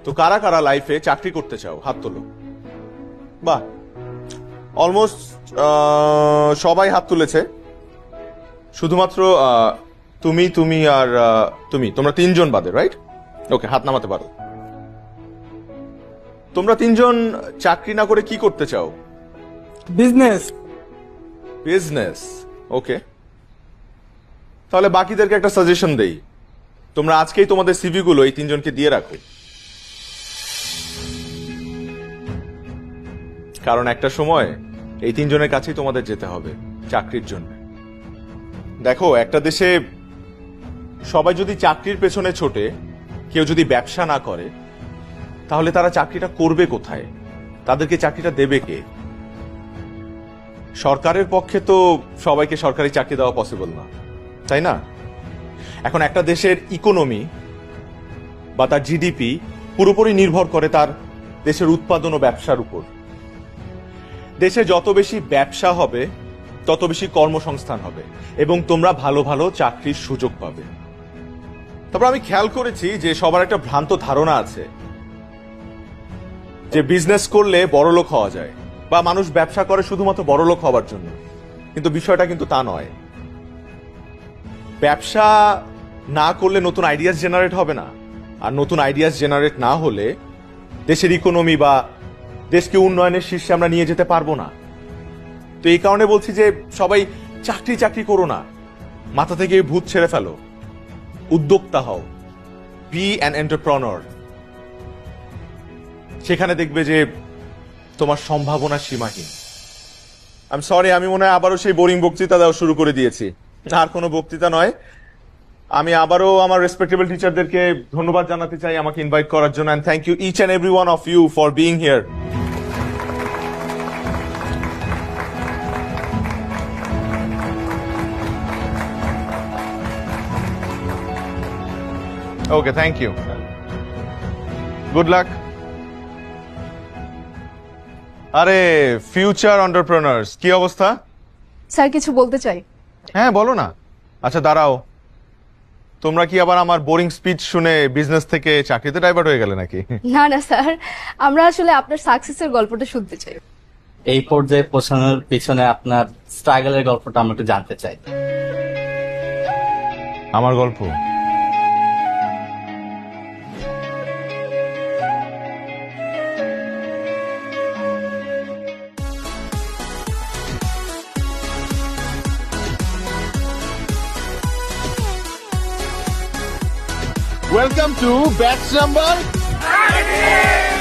তো কারা কারা লাইফে চাকরি করতে চাও হাত তোলো। বাহ, অলমোস্ট সবাই হাত তুলেছে। শুধুমাত্র তুমি আর তোমরা তিনজন বাদে, রাইট? ওকে, হাত নামাতে পারো। তোমরা তিনজন চাকরি না করে কি করতে চাও? বিজনেস। বিজনেস, ওকে। তাহলে বাকিদেরকে একটা সাজেশন দেই, তোমরা আজকেই তোমাদের সিভি গুলো এই তিনজনকে দিয়ে রাখো, কারণ একটা সময় এই তিনজনের কাছেই তোমাদের যেতে হবে চাকরির জন্য। দেখো, একটা দেশে সবাই যদি চাকরির পেছনে ছোটে, কেউ যদি ব্যবসা না করে, তাহলে তারা চাকরিটা করবে কোথায়? তাদেরকে চাকরিটা দেবে কে? সরকারের পক্ষে তো সবাইকে সরকারি চাকরি দেওয়া পসিবল না, তাই না? এখন একটা দেশের ইকোনমি বা তার জিডিপি পুরোপুরি নির্ভর করে তার দেশের উৎপাদন ও ব্যবসার উপর। দেশে যত বেশি ব্যবসা হবে, তত বেশি কর্মসংস্থান হবে এবং তোমরা ভালো ভালো চাকরির সুযোগ পাবে। তারপর আমি খেয়াল করেছি যে সবার একটা ভ্রান্ত ধারণা আছে যে বিজনেস করলে বড়লোক হওয়া যায়, বা মানুষ ব্যবসা করে শুধুমাত্র বড়লোক হওয়ার জন্য। কিন্তু বিষয়টা কিন্তু তা নয়। ব্যবসা না করলে নতুন আইডিয়াস জেনারেট হবে না, আর নতুন আইডিয়াস জেনারেট না হলে দেশের ইকোনমি বা দেশকে উন্নয়নের শীর্ষে আমরা নিয়ে যেতে পারবো না। তো এই কারণে বলছি যে সবাই চাকরি চাকরি করো না, মাথা থেকে এই ভূত ছেড়ে ফেলো, উদ্যোক্তা হও, বি অ্যান এন্টারপ্রেনার। সেখানে দেখবে যে তোমার সম্ভাবনা সীমাহীন। আই এম সরি, আমি মনে হয় আবারও সেই বোরিং বক্তৃতা দেওয়া শুরু করে দিয়েছি। আর কোনো বক্তৃতা নয়। আমি আবারও আমার রেসপেক্টেবল টিচারদেরকে ধন্যবাদ জানাতে চাই আমাকে ইনভাইট করার জন্য, and thank you each and every one of you for being here. Okay, thank you, good luck. আরে ফিউচার এন্টারপ্রেনার্স, কি অবস্থা? স্যার কিছু বলতে চাই। হ্যাঁ, বলো না। আচ্ছা দাঁড়াও, তোমরা কি আবার আমার বোরিং স্পিচ শুনে বিজনেস থেকে চাকরিতে ডাইভার্ট হয়ে গেলে নাকি? না না স্যার, আমরা আসলে আপনার সাকসেসের গল্পটা শুনতে চাই। এই পর্যায়ে পৌঁছানোর পিছনে আপনার স্ট্রাগলের গল্পটা আমরা একটু জানতে চাই। আমার গল্প? Welcome to batch number 30!